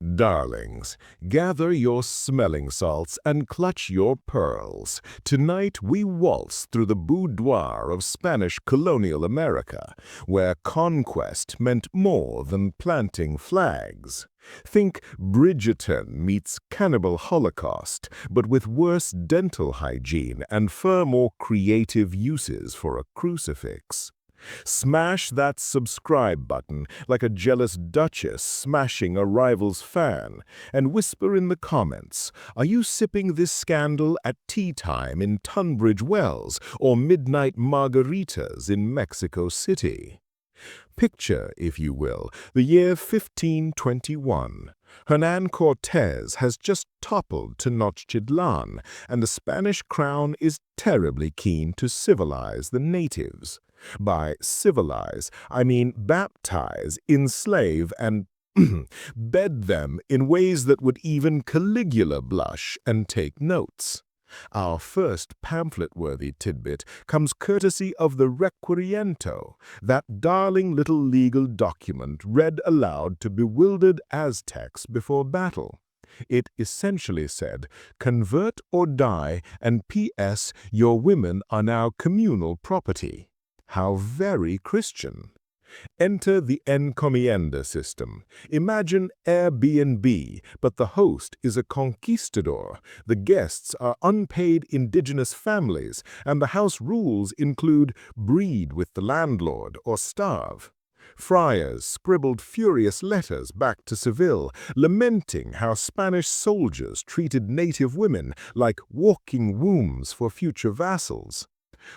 Darlings, gather your smelling salts and clutch your pearls. Tonight we waltz through the boudoir of Spanish colonial America, where conquest meant more than planting flags. Think Bridgerton meets Cannibal Holocaust, but with worse dental hygiene and far more creative uses for a crucifix. Smash that subscribe button like a jealous duchess smashing a rival's fan, and whisper in the comments, are you sipping this scandal at tea time in Tunbridge Wells or midnight margaritas in Mexico City? Picture, if you will, the year 1521. Hernan Cortez has just toppled Tenochtitlan, and the Spanish crown is terribly keen to civilize the natives. By civilize, I mean baptize, enslave, and bed them in ways that would even Caligula blush and take notes. Our first pamphlet-worthy tidbit comes courtesy of the Requeriento, that darling little legal document read aloud to bewildered Aztecs before battle. It essentially said, convert or die, and P.S. your women are now communal property. How very Christian. Enter the encomienda system. Imagine Airbnb, but the host is a conquistador. The guests are unpaid indigenous families, and the house rules include breed with the landlord or starve. Friars scribbled furious letters back to Seville, lamenting how Spanish soldiers treated native women like walking wombs for future vassals.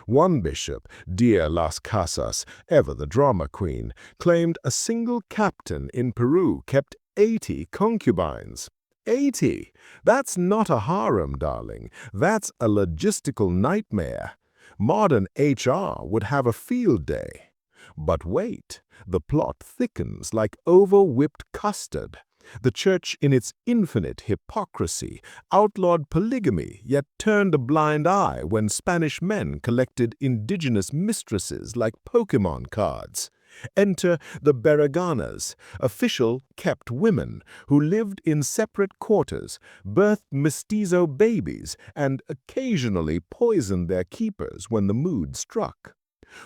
One bishop, Dia Las Casas, ever the drama queen, claimed a single captain in Peru kept 80 concubines. 80! That's not a harem, darling. That's a logistical nightmare. Modern HR would have a field day. But wait, the plot thickens like over-whipped custard. The Church, in its infinite hypocrisy, outlawed polygamy, yet turned a blind eye when Spanish men collected indigenous mistresses like Pokemon cards. Enter the Bereganas, official kept women who lived in separate quarters, birthed mestizo babies, and occasionally poisoned their keepers when the mood struck.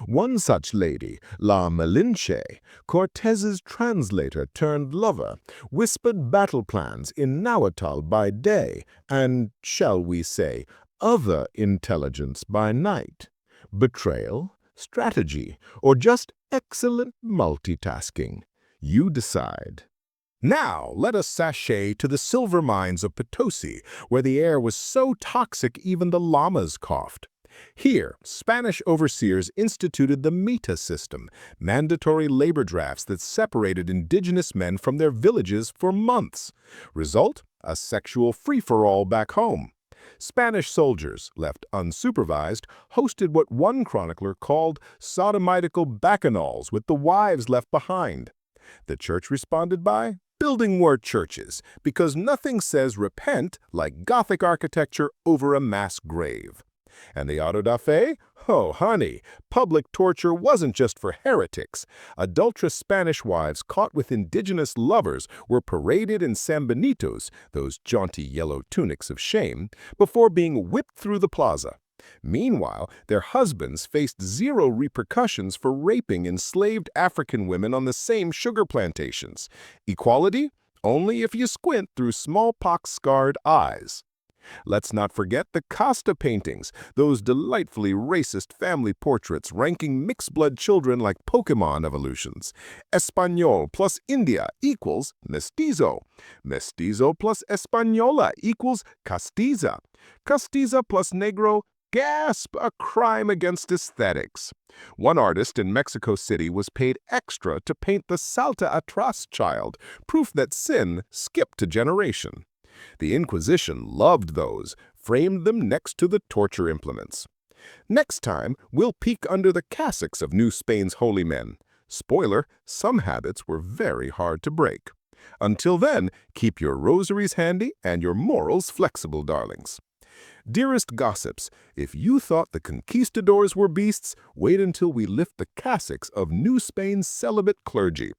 One such lady, La Malinche, Cortez's translator turned lover, whispered battle plans in Nahuatl by day and, shall we say, other intelligence by night. Betrayal, strategy, or just excellent multitasking? You decide. Now, let us sashay to the silver mines of Potosi, where the air was so toxic even the llamas coughed. Here, Spanish overseers instituted the mita system, mandatory labor drafts that separated indigenous men from their villages for months. Result? A sexual free-for-all back home. Spanish soldiers, left unsupervised, hosted what one chronicler called sodomitical bacchanals with the wives left behind. The church responded by building more churches, because nothing says repent like Gothic architecture over a mass grave. And the auto da fe? Oh, honey, public torture wasn't just for heretics. Adulterous Spanish wives caught with indigenous lovers were paraded in sanbenitos, those jaunty yellow tunics of shame, before being whipped through the plaza. Meanwhile, their husbands faced zero repercussions for raping enslaved African women on the same sugar plantations. Equality? Only if you squint through smallpox-scarred eyes. Let's not forget the Costa paintings, those delightfully racist family portraits ranking mixed-blood children like Pokemon evolutions. Español plus India equals mestizo. Mestizo plus Española equals castiza. Castiza plus negro, gasp, a crime against aesthetics. One artist in Mexico City was paid extra to paint the Salta Atrás child, proof that sin skipped a generation. The Inquisition loved those, framed them next to the torture implements. Next time, we'll peek under the cassocks of New Spain's holy men. Spoiler, some habits were very hard to break. Until then, keep your rosaries handy and your morals flexible, darlings. Dearest gossips, if you thought the conquistadors were beasts, wait until we lift the cassocks of New Spain's celibate clergy.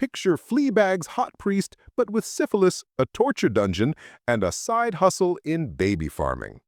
Picture Fleabag's hot priest, but with syphilis, a torture dungeon, and a side hustle in baby farming.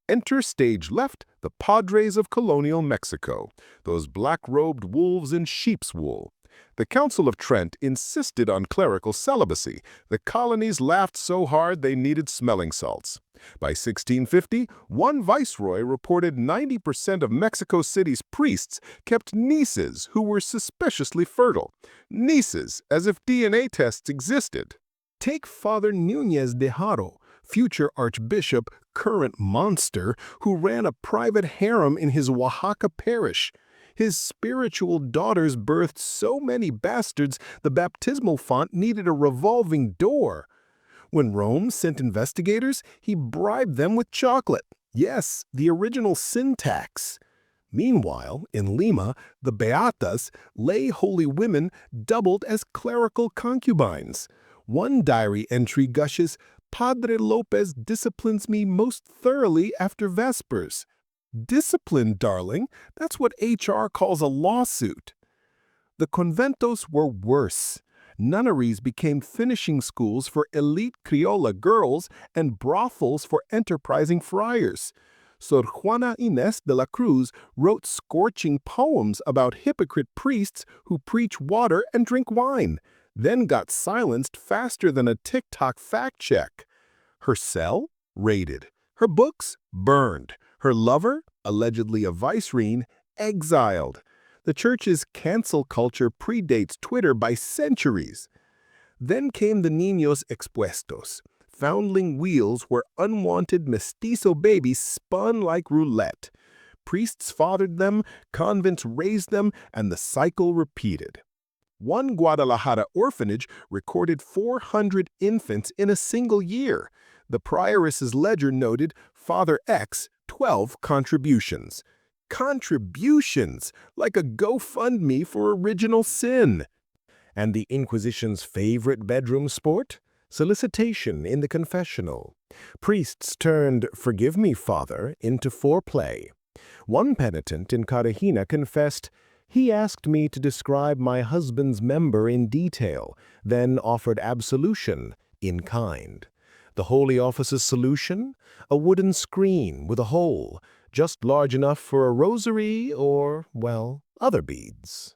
Enter stage left, the Padres of colonial Mexico, those black-robed wolves in sheep's wool. The Council of Trent insisted on clerical celibacy. The colonies laughed so hard they needed smelling salts. By 1650, one viceroy reported 90% of Mexico City's priests kept nieces who were suspiciously fertile. Nieces, as if DNA tests existed. Take Father Núñez de Haro, future archbishop, current monster, who ran a private harem in his Oaxaca parish. His spiritual daughters birthed so many bastards the baptismal font needed a revolving door. When Rome sent investigators, he bribed them with chocolate. Yes, the original sin tax. Meanwhile, in Lima, the Beatas, lay holy women, doubled as clerical concubines. One diary entry gushes, "Padre Lopez disciplines me most thoroughly after Vespers." Discipline, darling, that's what HR calls a lawsuit. The conventos were worse. Nunneries became finishing schools for elite Criolla girls and brothels for enterprising friars. Sor Juana Inés de la Cruz wrote scorching poems about hypocrite priests who preach water and drink wine, then got silenced faster than a TikTok fact check. Her cell? Raided. Her books? Burned. Her lover, allegedly a vicereine, exiled. The church's cancel culture predates Twitter by centuries. Then came the Niños Expuestos, foundling wheels where unwanted mestizo babies spun like roulette. Priests fathered them, convents raised them, and the cycle repeated. One Guadalajara orphanage recorded 400 infants in a single year. The prioress's ledger noted Father X, 12 contributions. Contributions! Like a GoFundMe for original sin. And the Inquisition's favorite bedroom sport? Solicitation in the confessional. Priests turned "Forgive me, Father" into foreplay. One penitent in Cartagena confessed, "He asked me to describe my husband's member in detail, then offered absolution in kind." The Holy Office's solution? A wooden screen with a hole, just large enough for a rosary or, well, other beads.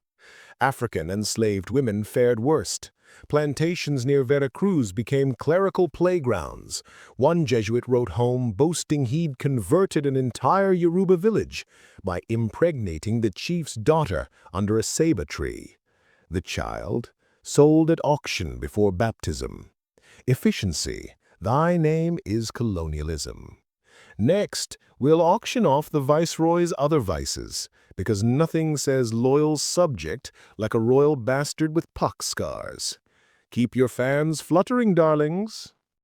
African enslaved women fared worst. Plantations near Veracruz became clerical playgrounds. One Jesuit wrote home boasting he'd converted an entire Yoruba village by impregnating the chief's daughter under a ceiba tree. The child sold at auction before baptism. Efficiency. Thy name is colonialism. Next, we'll auction off the viceroy's other vices, because nothing says loyal subject like a royal bastard with pox scars. Keep your fans fluttering, darlings.